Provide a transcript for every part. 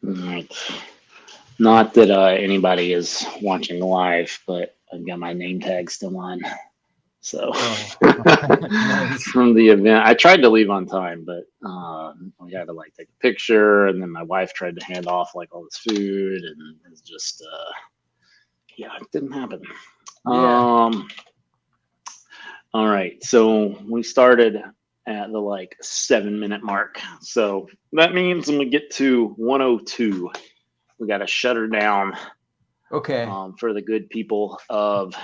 Right. Not that anybody is watching live, but I've got my name tag still on. So Oh, nice. from the event, I tried to leave on time, but we had to like take a picture, and then my wife tried to hand off like all this food, and it's just yeah, it didn't happen. Yeah. Um, all right, so we started at the like 7 minute mark, so that means when we get to 102, we got to shut her down Okay. for the good people of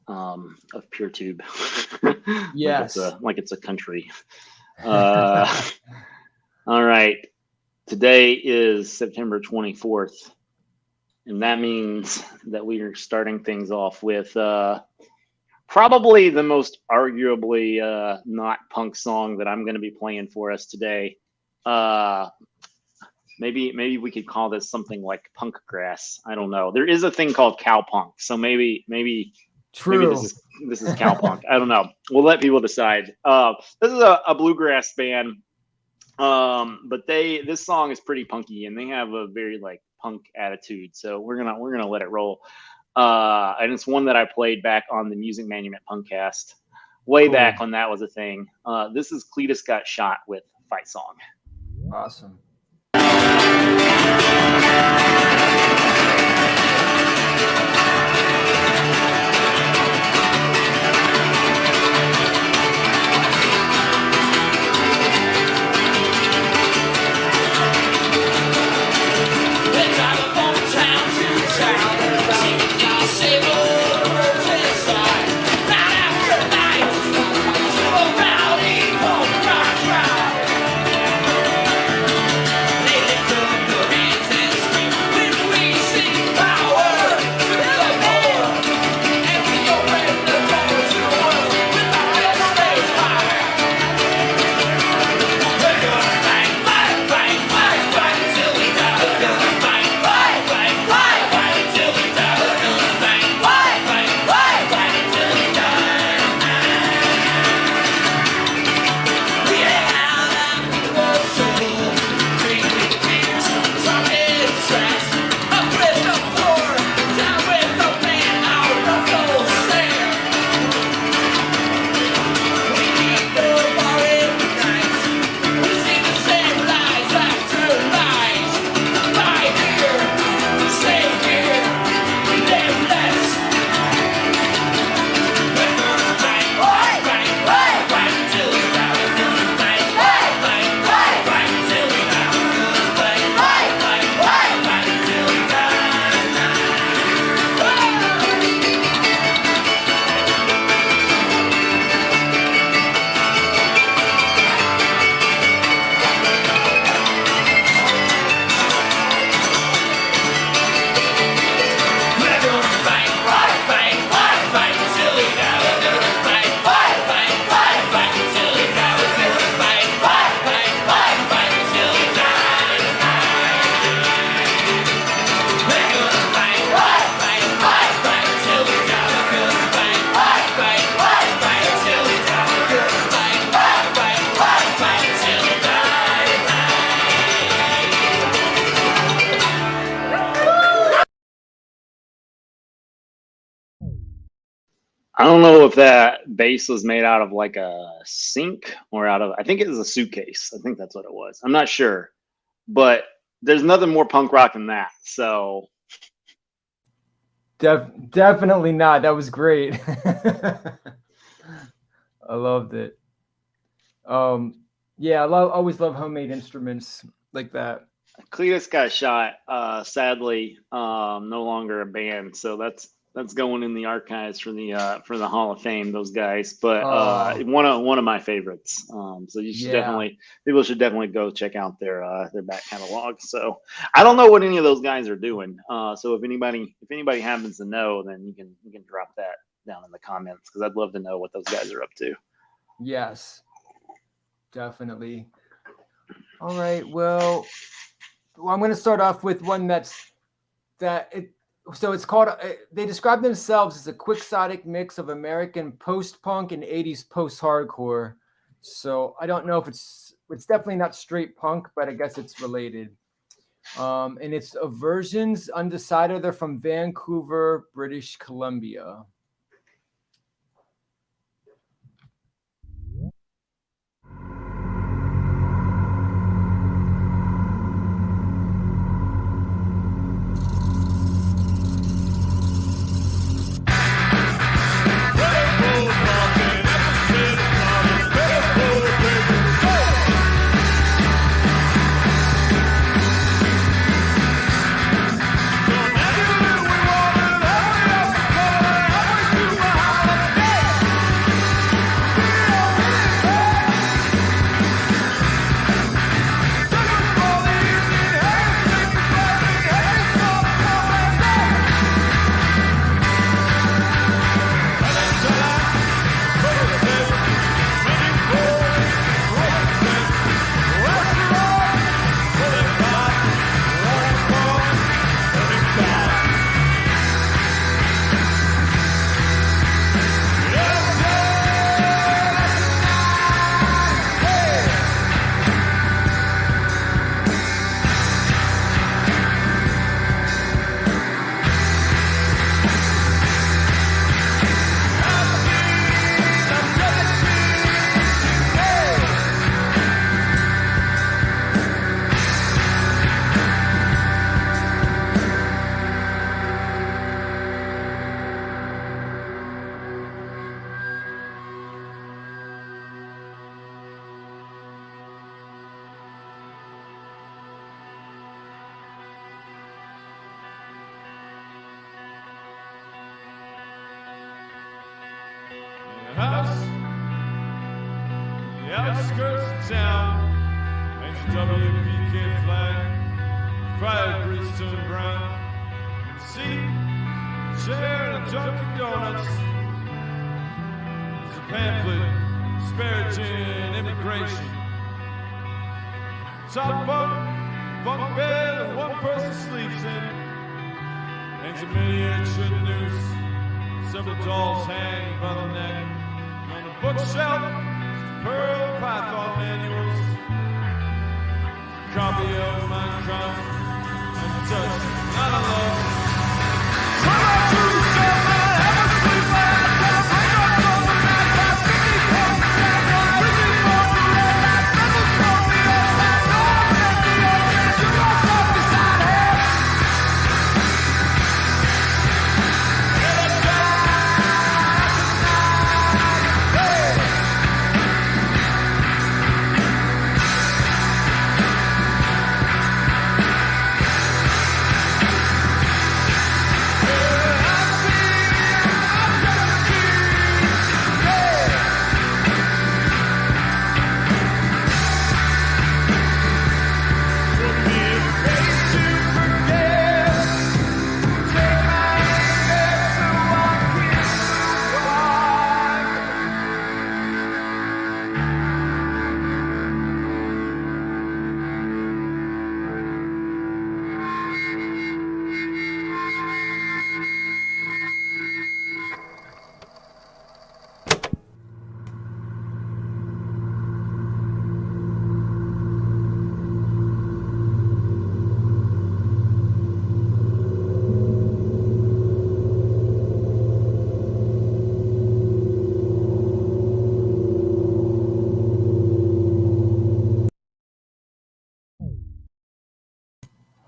PureTube, Yes. like it's a country. Uh, all right, today is September 24th, and that means that we are starting things off with probably the most arguably not punk song that I'm going to be playing for us today. Uh, maybe we could call this something like punk grass. I don't know. There is a thing called cowpunk, so maybe this True. is cowpunk. I don't know. We'll let people decide. This is a bluegrass band, but this song is pretty punky, and they have a very like punk attitude. So we're gonna let it roll. And it's one that I played back on the Music Monument Punkcast, way back Cool. when that was a thing. This is Cletus Got Shot with Fight Song. Awesome. I don't know if that bass was made out of like a sink or out of, I think it was a suitcase. I think that's what it was. I'm not sure, but there's nothing more punk rock than that. So Definitely not. That was great. I loved it. Yeah, always love homemade instruments like that. Cletus Got Shot, sadly, no longer a band. So that's going in the archives for the Hall of Fame. Those guys, but Oh, one of my favorites. So you should yeah. definitely people should definitely go check out their back catalog. So I don't know what any of those guys are doing. So if anybody happens to know, then you can drop that down in the comments because I'd love to know what those guys are up to. Yes, definitely. All right. Well, I'm going to start off with one that it. So it's called. They describe themselves as a quixotic mix of American post-punk and '80s post-hardcore. So I don't know if it's definitely not straight punk, but I guess it's related. And it's Aversions Undecided. They're from Vancouver, British Columbia. The outskirts of town, hangs a WPK flag, fried Bridgestone brown. Seat, chair, and a Dunkin' Donuts. There's a pamphlet disparaging immigration. Top bunk bed, and one person sleeps in. Hangs a miniature noose, several dolls hang by the neck. On the bookshelf, Pearl Python manuals, copy of Minecraft, untouched, not alone. Try to sell my heavenly flag, hang up on the night, 50 points, bringing more to red light, rebels from the outside, no one at the ocean, you lost off beside him.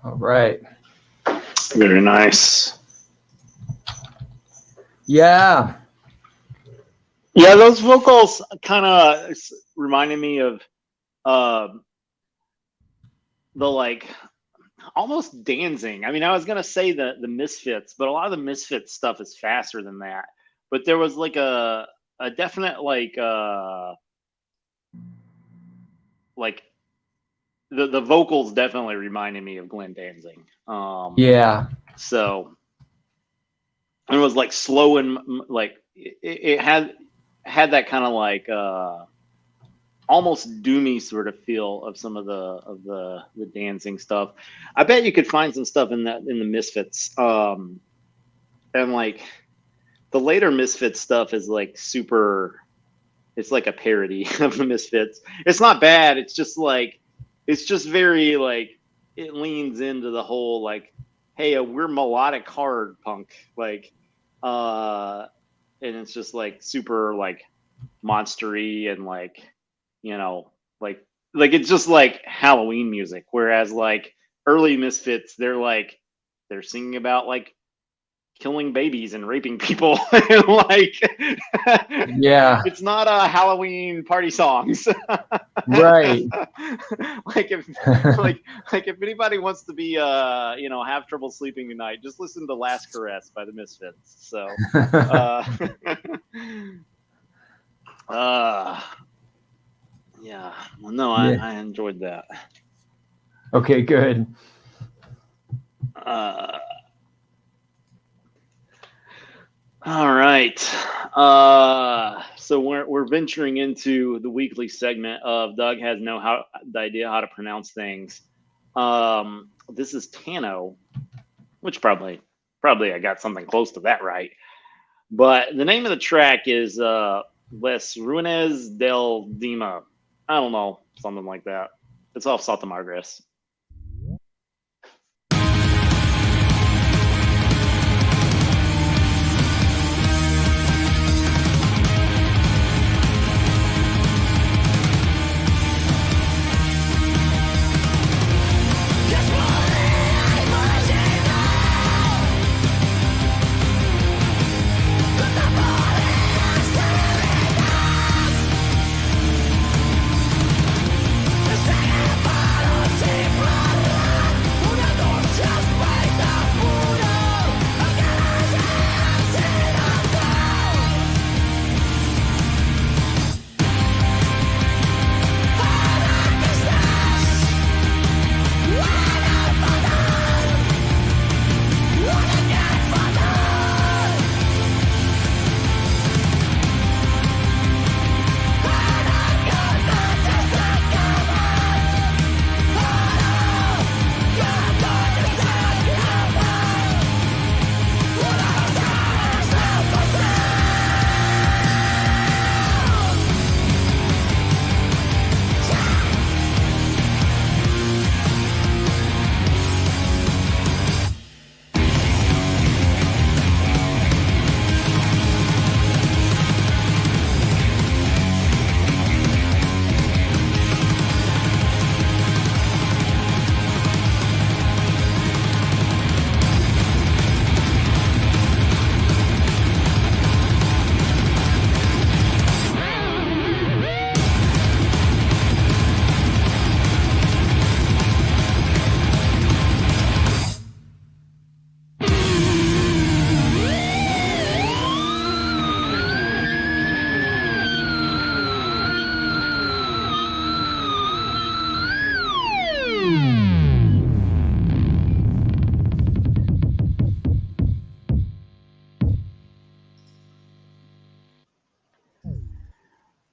All right. Very nice. Yeah. Yeah, those vocals kind of reminded me of the like almost dancing. I mean, I was gonna say the Misfits, but a lot of the Misfits stuff is faster than that. But there was like a definite like the vocals definitely reminded me of Glenn Danzig. Yeah. So it was like slow and like it had that kind of like almost doomy sort of feel of some of the dancing stuff. I bet you could find some stuff in the Misfits. And like the later Misfits stuff is like super, it's like a parody of the Misfits. It's not bad. It's just like, it's just very like it leans into the whole like, hey, we're melodic hard punk, like, and it's just like super like monstery and like, you know, like it's just like Halloween music. Whereas like early Misfits, they're singing about like killing babies and raping people. And like, Yeah. it's not a Halloween party songs. Right. like if if anybody wants to be you know, have trouble sleeping tonight, just listen to Last Caress by the Misfits. So yeah, well, no, I enjoyed that. Okay, good. All right. So we're venturing into the weekly segment of Doug has no idea how to pronounce things. This is Tano, which probably I got something close to that right. But the name of the track is Les Ruines del Dima. I don't know, something like that. It's off Salta Margres.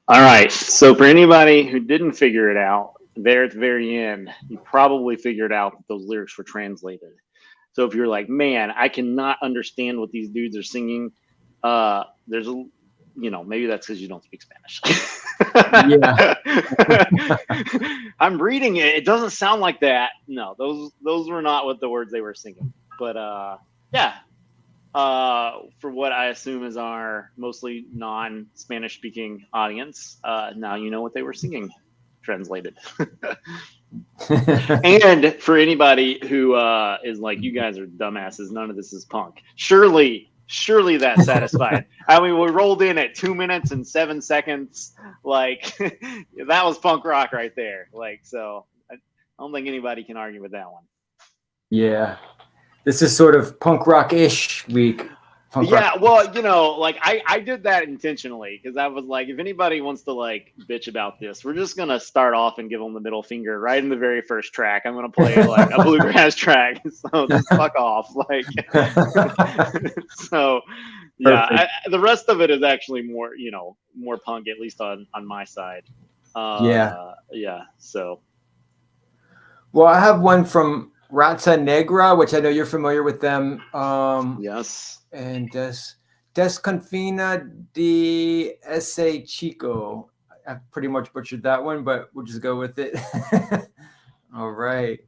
All right. So for anybody who didn't figure it out, there at the very end, you probably figured out that those lyrics were translated. So if you're like, man, I cannot understand what these dudes are singing, there's a, you know, maybe that's because you don't speak Spanish. Yeah. I'm reading it. It doesn't sound like that. No, those were not what the words they were singing. But yeah. For what I assume is our mostly non-Spanish speaking audience, now you know what they were singing translated. And for anybody who is like, you guys are dumbasses, none of this is punk. Surely that's satisfied. I mean, we rolled in at 2 minutes and 7 seconds. Like, that was punk rock right there. Like, so I don't think anybody can argue with that one. Yeah. This is sort of punk rock-ish week. Yeah, well, you know, like I did that intentionally because I was like, if anybody wants to like bitch about this, we're just gonna start off and give them the middle finger right in the very first track. I'm gonna play like a bluegrass track, so just fuck off. Like, so yeah, the rest of it is actually more, you know, more punk, at least on my side. Yeah. So, well, I have one from Raza Negra, which I know you're familiar with them. Yes. And Desconfina de Ese Chico. I pretty much butchered that one, but we'll just go with it. All right.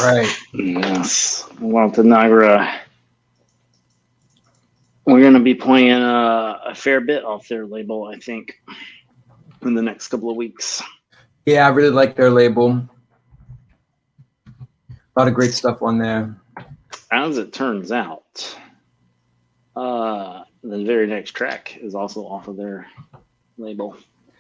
Right. Yes. Well, Tanagra, we're going to be playing a fair bit off their label, I think, in the next couple of weeks. Yeah, I really like their label. A lot of great stuff on there. As it turns out, the very next track is also off of their label.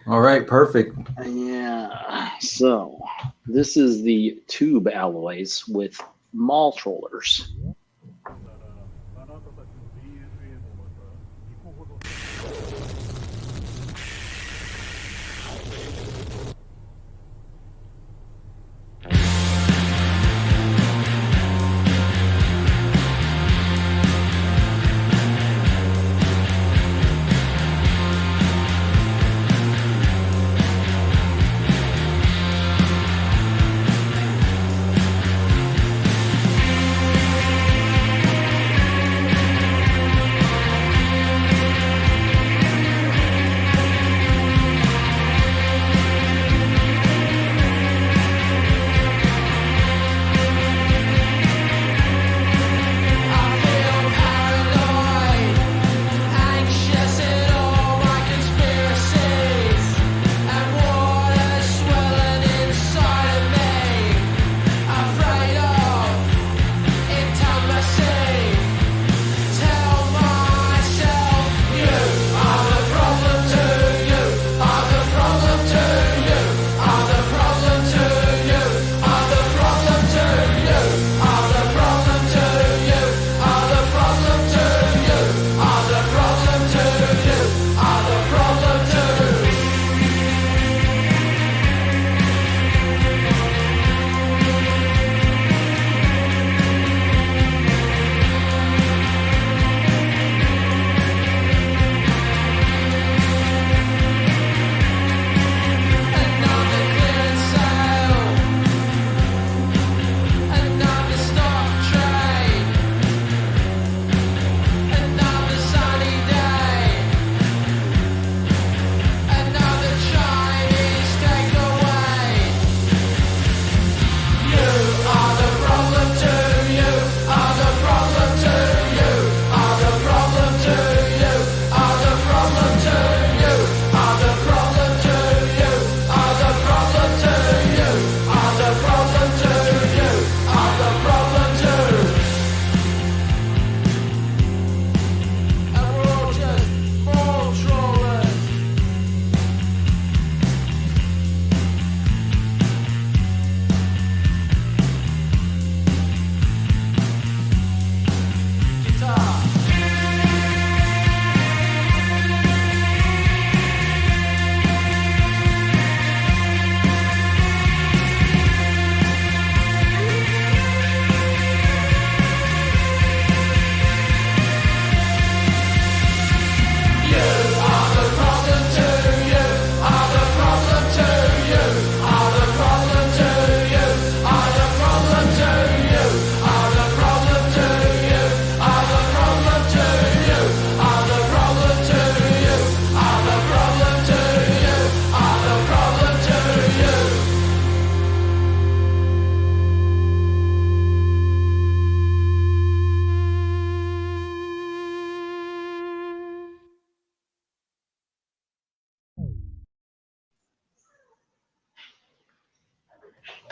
All right, perfect. Yeah. So this is the Tube Alloys with Mall Trollers. あなたたちの DNA もまた2個ほど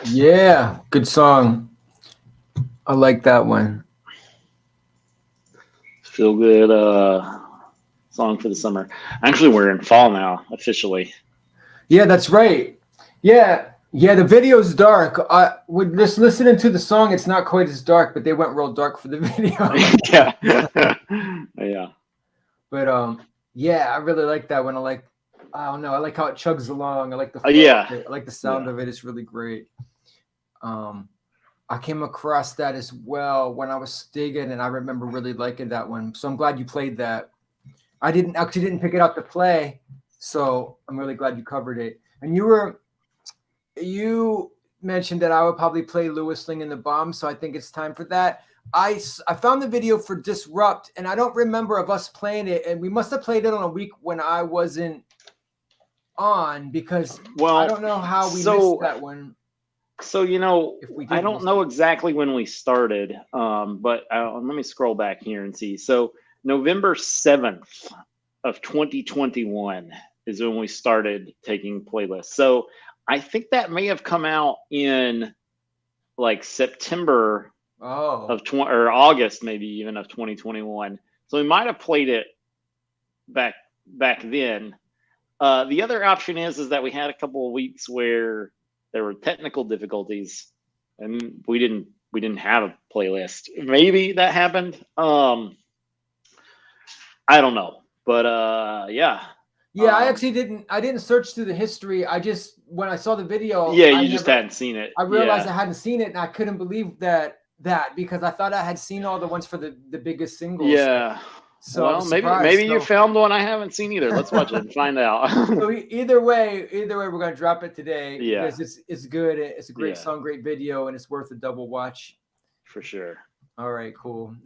Yeah, good song. I like that one. Feel good song for the summer. Actually, we're in fall now, officially. Yeah, that's right. Yeah, the video's dark. With just listening to the song, it's not quite as dark, but they went real dark for the video. Yeah. Yeah. But yeah, I really like that one. I don't know, I like how it chugs along. I like the Yeah. I like the sound of it. It's really great. I came across that as well when I was digging, and I remember really liking that one. So I'm glad you played that. I didn't pick it up to play, so I'm really glad you covered it. And you mentioned that I would probably play Lewis Ling and the Bomb, so I think it's time for that. I found the video for Disrupt, and I don't remember of us playing it, and we must have played it on a week when I wasn't on, because I don't know how we missed that one. So, you know, If we I did, don't know exactly when we started, but let me scroll back here and see. So November 7th of 2021 is when we started taking playlists. So I think that may have come out in like September Oh, of or August, maybe even of 2021. So we might have played it back then. The other option is that we had a couple of weeks where there were technical difficulties and we didn't have a playlist. Maybe that happened. I don't know, but yeah. I actually didn't search through the history. I just when I saw the video, yeah, you just hadn't seen it. I realized Yeah. I hadn't seen it, and I couldn't believe that because I thought I had seen all the ones for the biggest singles. Yeah. So I well, was maybe surprised. you found one I haven't seen either. Let's watch it and find out. So either way, we're gonna drop it today Yeah. because it's good. It's a great Yeah. song, great video, and it's worth a double watch. For sure. All right, cool.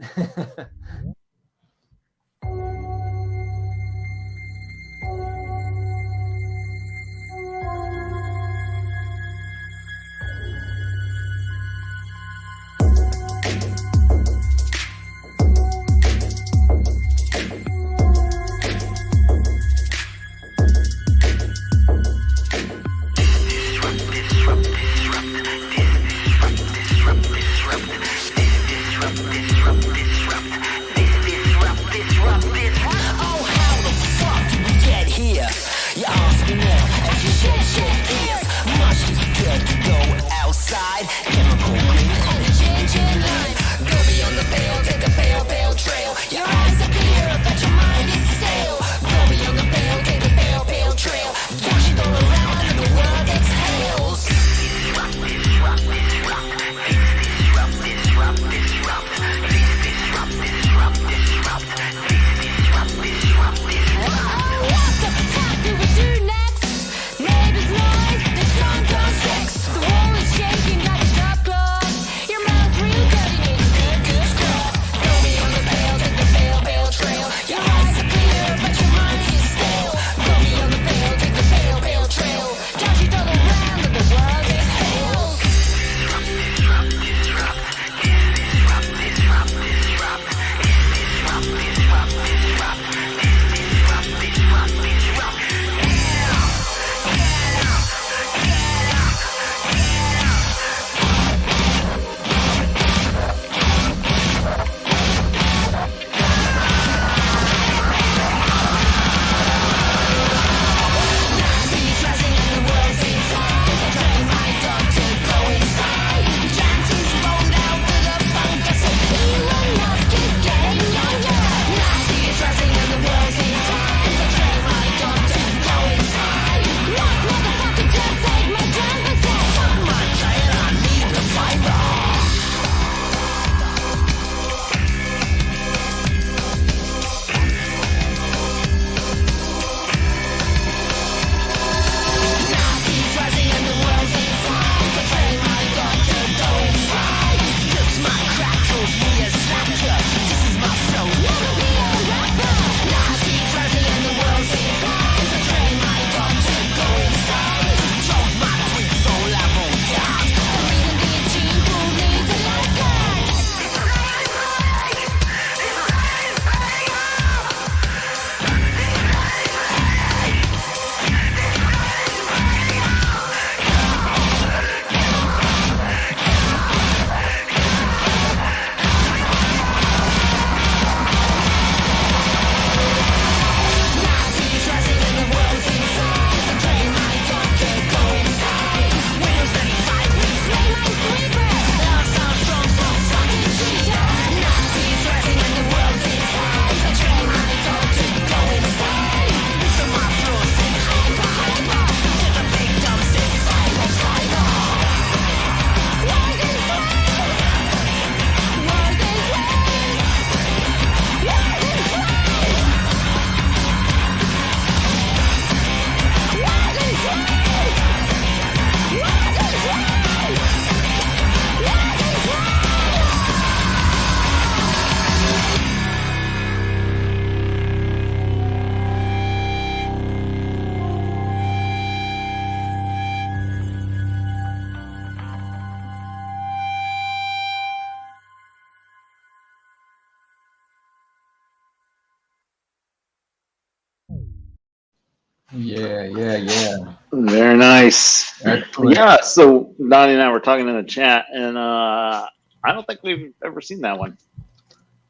Yeah. Very nice. Excellent. Yeah. So Donnie and I were talking in the chat, and I don't think we've ever seen that one.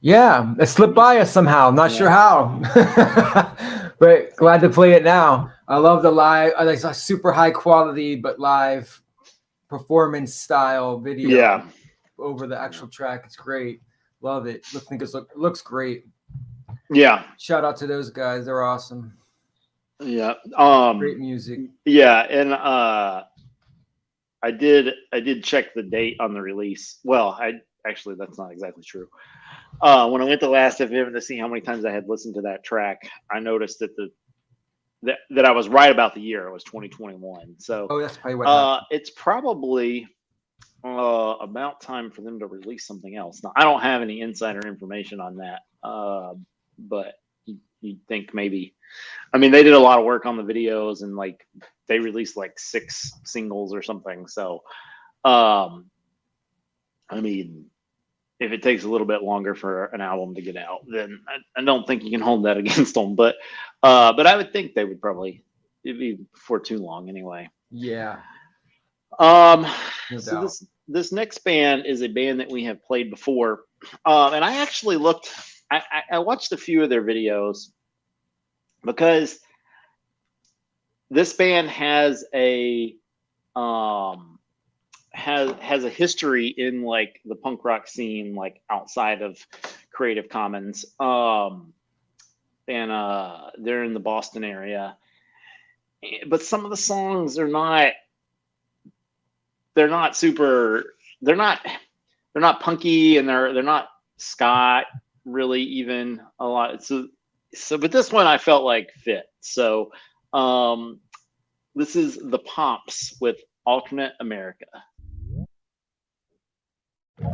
Yeah, it slipped by us somehow. Not sure how, but glad to play it now. I love the live, like a super high quality but live performance style video Yeah. over the actual track. It's great. Love it. It looks great. Yeah. Shout out to those guys. They're awesome. Yeah. Great music. Yeah, and I did check the date on the release. Well, actually that's not exactly true. When I went to Last FM to see how many times I had listened to that track, I noticed that that I was right about the year. It was 2021. So That's probably what happened. it's probably about time for them to release something else. Now, I don't have any insider information on that, but you'd think maybe. I mean, they did a lot of work on the videos, and like they released like 6 singles or something. So, I mean, if it takes a little bit longer for an album to get out, then I don't think you can hold that against them. But I would think they would probably, it'd be before too long anyway. Yeah. So doubt. this next band is a band that we have played before, and I actually looked. I watched a few of their videos because this band has a has a history in like the punk rock scene, like outside of Creative Commons, and they're in the Boston area. But some of the songs are not. They're not super. They're not punky, and they're not ska really even a lot. So but this one I felt like fit. So this is the Pomps with Alternate America. I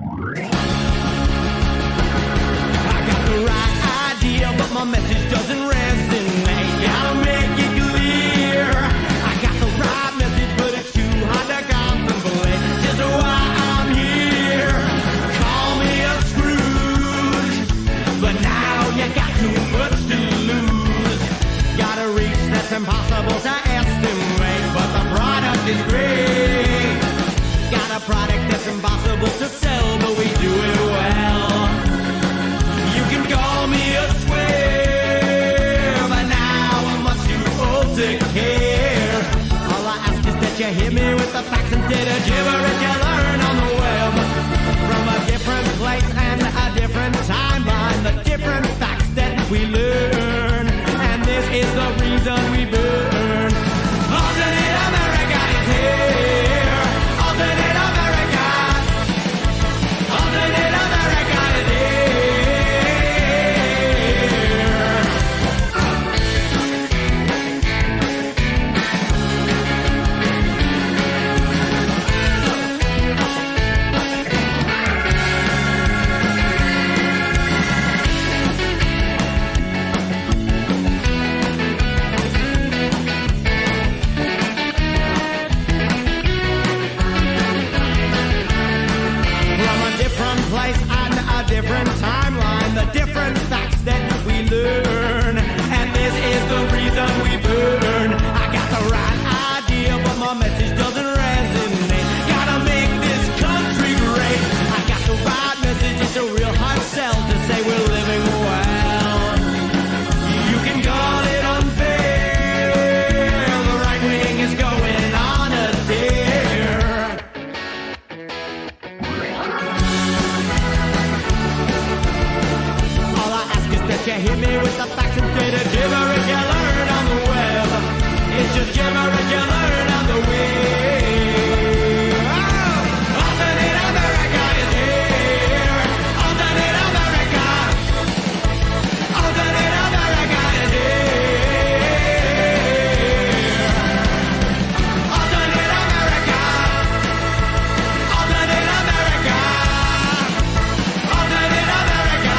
got the right idea, but my message doesn't resonate. Gotta make it clear. I got the right message, but it's too hard to contemplate. Just why I'm here. Call me a Scrooge, but now you got too much to lose. Gotta reach that's impossible to estimate, but the product is great. Got a product that's impossible to sell, but we do it well. You can call me a square, but now I'm much too old to care. All I ask is that you hit me with the facts instead of gibberish you learn on the web. From a different place and a different timeline, the different facts that we learn. And this is the reason we burn. Alternate America is here. Alternate America. Alternate America is here. From a different place and a different timeline, the different facts that we learn. And this is the reason we burn. I got the right idea, but my message doesn't resonate. Gotta make this country great. I got the right message, it's a real hard sell to say we're living well. You can call it unfair. The right wing is going on a dare. All I ask is that you hit me with the facts instead of gibberish you learn on the web. It's just gibberish you learn on the web. Oh! Alternate America is here. Alternate America. Alternate America is here. Alternate America. Alternate America. Alternate America.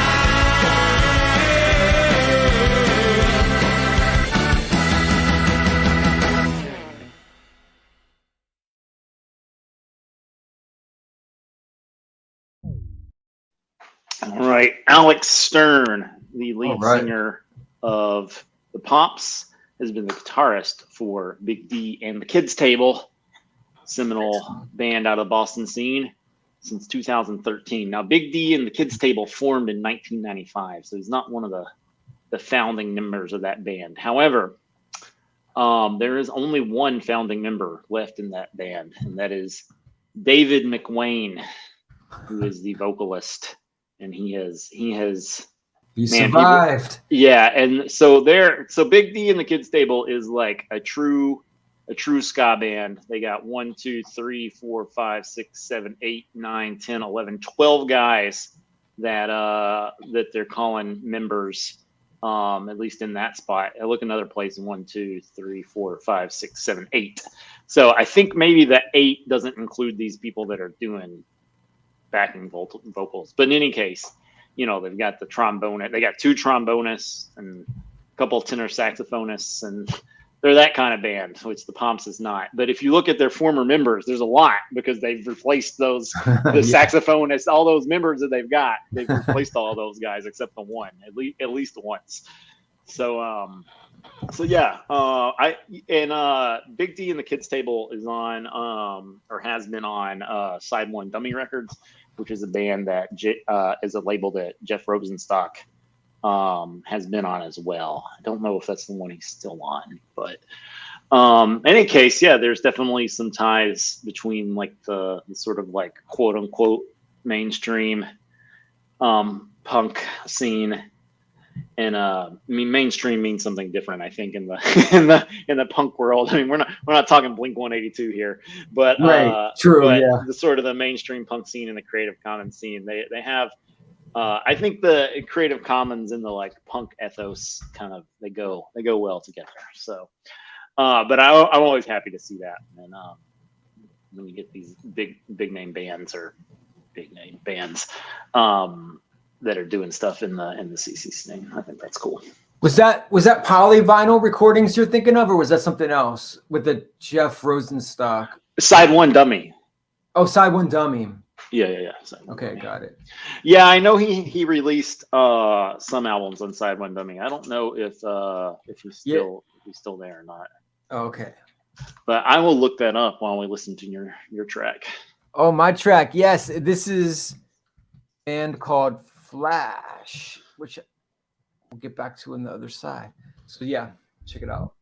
All right, Alex Stern, the lead All right. singer of the Pomps, has been the guitarist for Big D and the Kids Table, seminal band out of the Boston scene, since 2013. Now, Big D and the Kids Table formed in 1995, so he's not one of the founding members of that band. However, there is only one founding member left in that band, and that is David McWayne, who is the vocalist, and he survived. And so Big D and the Kids Table is like a true ska band. They got 1, 2, 3, 4, 5, 6, 7, 8, 9, 10, 11, 12 guys that they're calling members. At least in that spot. I look another place in 1, 2, 3, 4, 5, 6, 7, 8. So I think maybe the 8 doesn't include these people that are doing backing vocals. But in any case, they've got the trombone. They got 2 trombonists and a couple of tenor saxophonists, and they're that kind of band, which the Pomps is not. But if you look at their former members, there's a lot, because they've replaced the saxophonists, all those members that they've got. They've replaced all those guys except the one, at least once. So Big D and the Kids Table is on or has been on Side One Dummy Records, which is a band that is a label that Jeff Rosenstock has been on as well. I don't know if that's the one he's still on, but in any case, yeah, there's definitely some ties between like the sort of like quote unquote mainstream punk scene and mainstream means something different, I think, in the punk world. I mean, we're not talking Blink-182 here, but right, true, but yeah. The sort of the mainstream punk scene and the Creative Commons scene, they have. I think the Creative Commons and the like punk ethos kind of they go well together. So, but I'm always happy to see that, and when you get these big name bands that are doing stuff in the CC scene, I think that's cool. Was that polyvinyl recordings you're thinking of, or was that something else with the Jeff Rosenstock? Side One Dummy. Oh, Side One Dummy. Yeah. Okay, got it. Yeah, I know he released some albums on Side One Dummy. I don't know if he's still there or not. Okay. But I will look that up while we listen to your track. Oh, my track. Yes, this is a band called Flash, which we'll get back to on the other side. So yeah, check it out.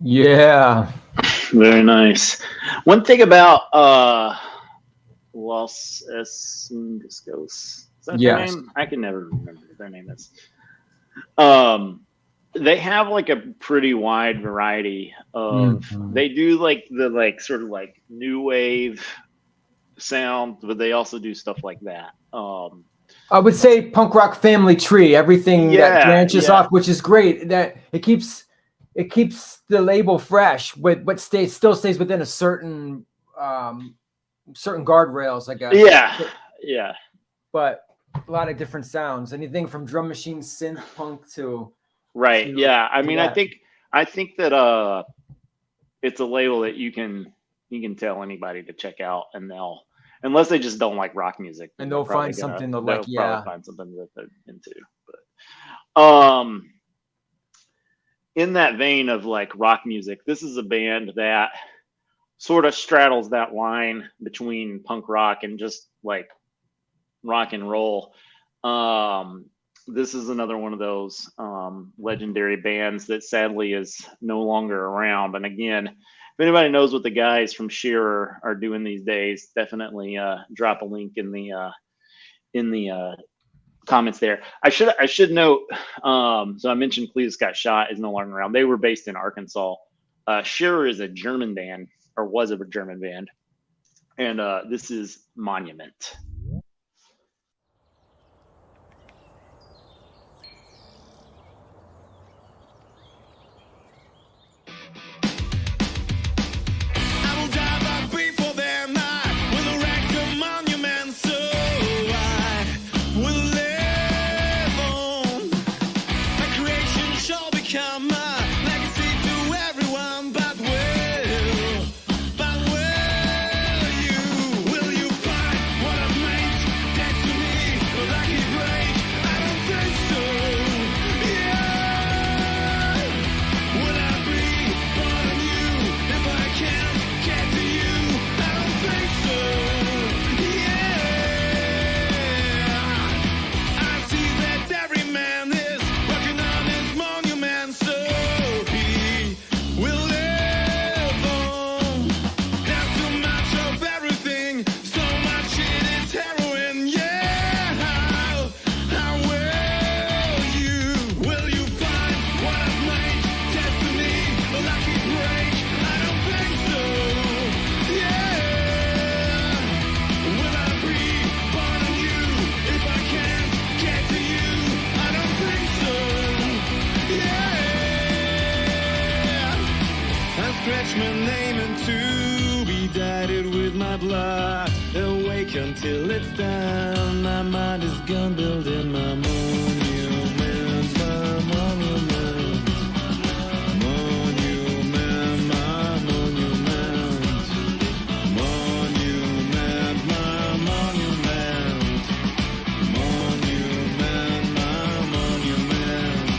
Yeah. Very nice. One thing about Los Esindiscos, is that their Yes. name? I can never remember what their name is. They have like a pretty wide variety of. Mhm. They do like the sort of like new wave sound, but they also do stuff like that. I would say punk rock family tree, everything that Yeah, branches yeah. off, which is great. That it keeps the label fresh, but still stays within a certain guardrails, I guess. Yeah. But a lot of different sounds. Anything from drum machine synth punk to Right. Yeah. I mean, I that. think that it's a label that you can tell anybody to check out, and they'll, unless they just don't like rock music, And they're they'll probably find something they'll like, probably find something that they're into. But in that vein of like rock music, this is a band that sort of straddles that line between punk rock and just like rock and roll. This is another one of those legendary bands that sadly is no longer around. And again, if anybody knows what the guys from Shearer are doing these days, definitely drop a link in the comments there. I should note. So I mentioned Cletus Got Shot is no longer around. They were based in Arkansas. Shearer is a German band, or was a German band, and this is Monument. I will die back before their night with a random monument, so I will live on. My creation shall become a legacy to everyone, but will you find what I've made? Destiny, a lucky break? I don't think so. Yeah. Will I be born anew if I can't get to you? I don't think so. Yeah. I see that every man is working on his monument, so he will live on. There's too much of everything, so much in its heroin. Yeah. How will you find what I've made? Destiny, a lucky break? I don't think so. Yeah. Will I be born anew if I can't get to you? I don't think so. Yeah. I scratch my name into be dyed with my blood. Awake until it's done. My mind is gone building my monument, my monument. Monument, my monument. Monument, my monument. Monument, my monument.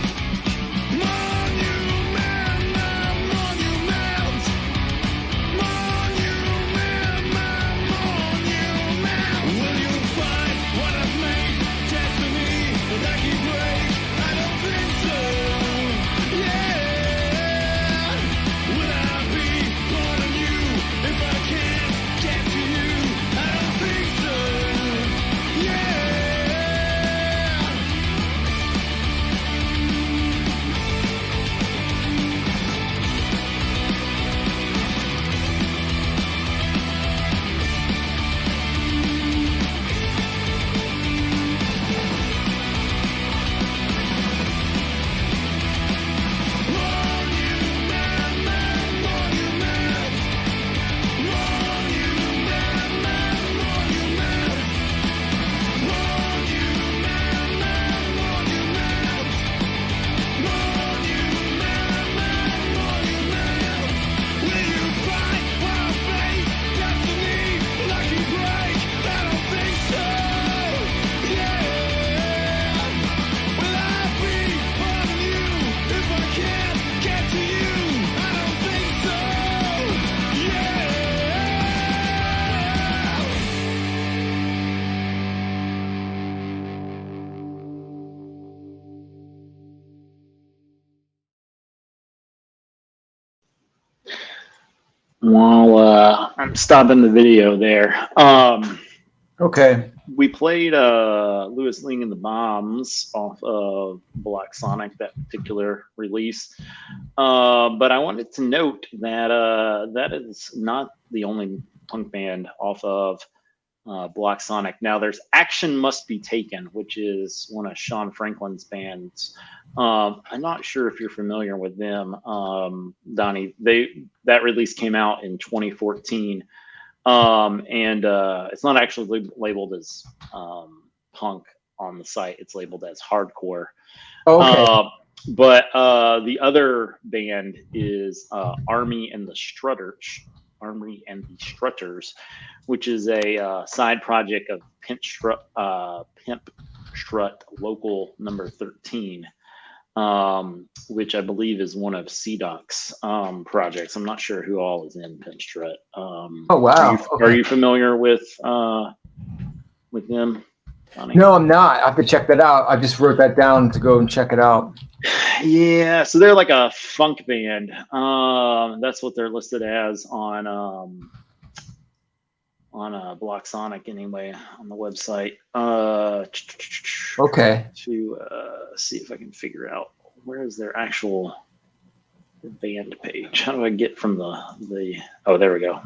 Monument, my monument. Monument, my monument. Will you find what I've made? Destiny, a lucky while I'm stopping the video there. Okay. We played Louis Ling and the Bombs off of Black Sonic, that particular release. But I wanted to note that that is not the only punk band off of Black Sonic. Now there's Action Must Be Taken, which is one of Sean Franklin's bands. I'm not sure if you're familiar with them, Donnie. That release came out in 2014. And it's not actually labeled as punk on the site. It's labeled as hardcore. Okay. But the other band is Army and the Strutters, which is a side project of Pimp Strut Local Number 13. Which I believe is one of C-Doc's projects. I'm not sure who all is in Pimp Strut. Oh wow! Are you familiar with them? Donnie? No, I'm not. I have to check that out. I just wrote that down to go and check it out. Yeah, so they're like a funk band. That's what they're listed as on Black Sonic anyway, on the website. Okay. To see if I can figure out where is their actual band page. How do I get from the oh, there we go.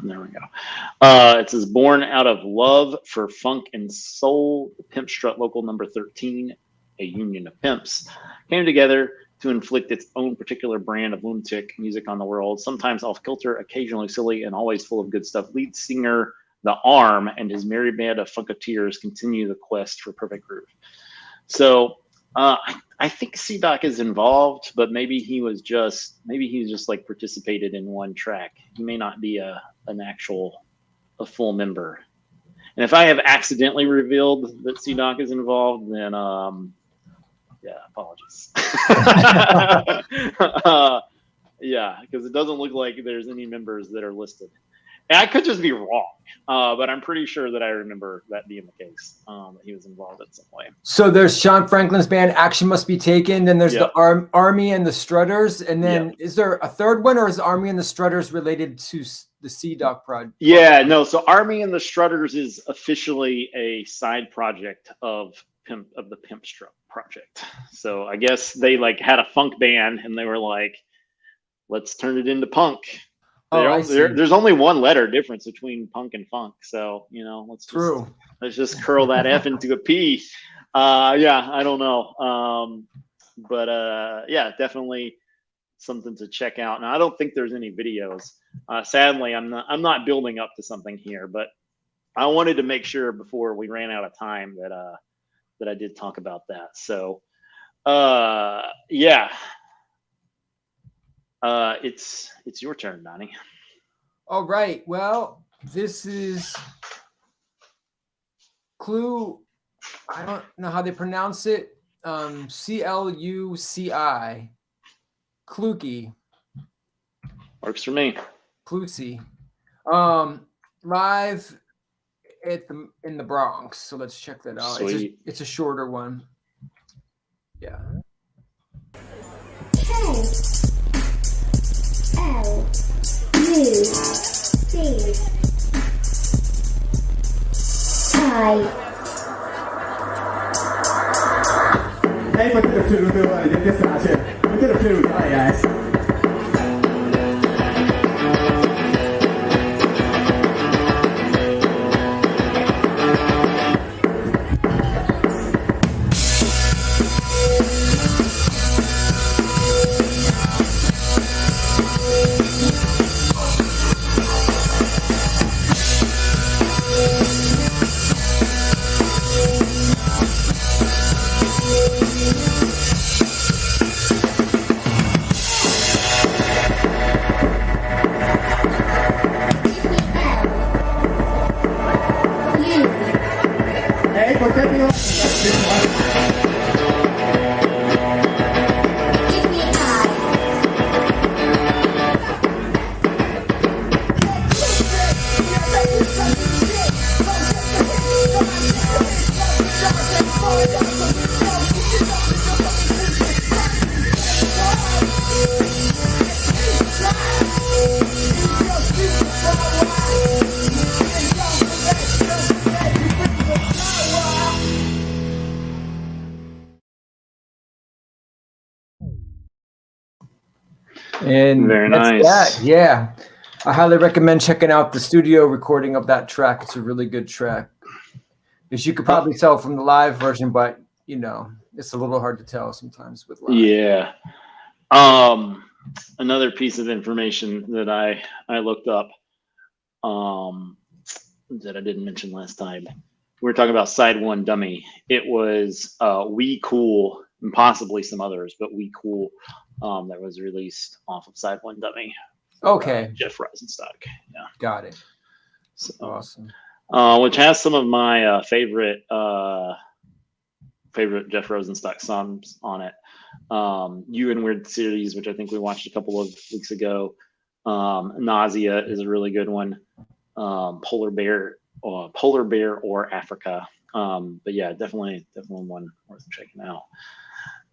It says born out of love for funk and soul, the Pimp Strut Local Number 13, a union of pimps, came together to inflict its own particular brand of lunatic music on the world, sometimes off kilter, occasionally silly, and always full of good stuff. Lead singer The Arm and his merry band of funketeers continue the quest for perfect groove. So I think C-Doc is involved, but maybe he was just like participated in one track. He may not be a full member. And if I have accidentally revealed that C-Doc is involved, then yeah, apologies. Yeah, because it doesn't look like there's any members that are listed. And I could just be wrong, but I'm pretty sure that I remember that being the case. That he was involved in some way. So there's Sean Franklin's band, Action Must Be Taken. Then there's the Army and the Strutters. And then is there a third one, or is Army and the Strutters related to the C-Doc project? Yeah, no. So Army and the Strutters is officially a side project of the Pimp Strut project. So I guess they like had a funk band and they were like, let's turn it into punk. There's only one letter difference between punk and funk, so let's just curl that F into a P. Yeah, I don't know, but yeah, definitely something to check out. Now I don't think there's any videos. Sadly, I'm not building up to something here, but I wanted to make sure before we ran out of time that I did talk about that. So yeah. It's your turn, Donnie. All right. Well, this is Clue. I don't know how they pronounce it. Cluci. Cluki. Works for me. Cluci. Live in the Bronx. So let's check that out. Sweet. It's a shorter one. Yeah. Hey, but the two do it. Get this out here. We did a few. Hi, guys. And Very that's nice. that. Yeah. I highly recommend checking out the studio recording of that track. It's a really good track. As you could probably tell from the live version, but you know, it's a little hard to tell sometimes with live. Yeah. Another piece of information that I looked up that I didn't mention last time. We were talking about Side One Dummy. It was We Cool, and possibly some others, but We Cool that was released off of Side One Dummy. Okay. Jeff Rosenstock. Yeah. Got it. So, Awesome. which has some of my favorite Jeff Rosenstock songs on it. You and Weird Series, which I think we watched a couple of weeks ago. Nausea is a really good one. Polar Bear or Africa. But yeah, definitely one worth checking out.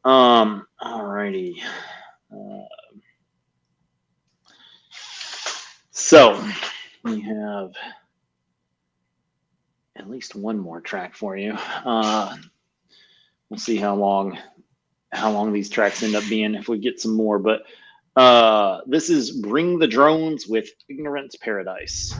Alrighty. So we have at least one more track for you. We'll see how long these tracks end up being if we get some more. But this is Bring the Drones with Ignorance Paradise.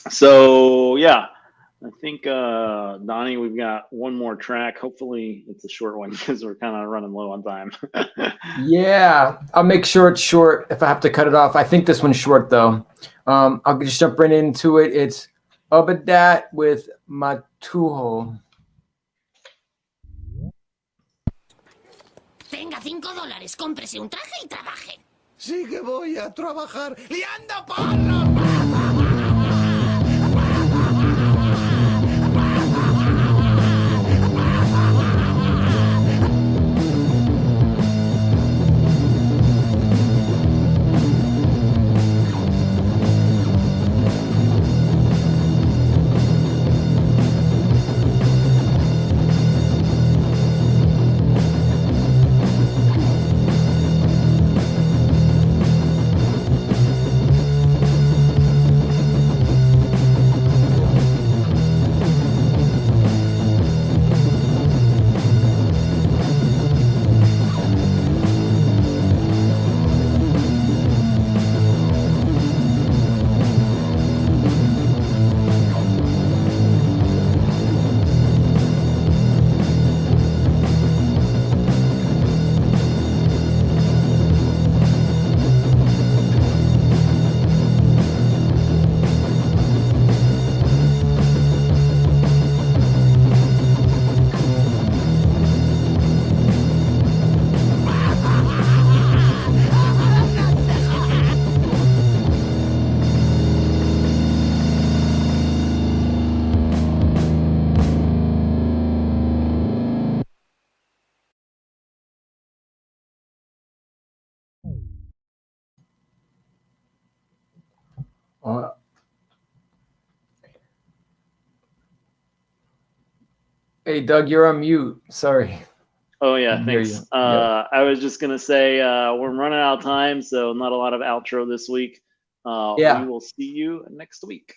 So yeah, I think Donnie, we've got one more track. Hopefully it's a short one because we're kind of running low on time. Yeah, I'll make sure it's short if I have to cut it off. I think this one's short though. I'll just jump right into it. It's Ubadat with Matuho. Tenga $5, cómprese un traje y trabaje. Sí que voy a trabajar liando porros. Hey, Doug, you're on mute. Sorry. Oh yeah, I hear thanks. you. Yeah. I was just gonna say we're running out of time, so not a lot of outro this week. Yeah. We will see you next week.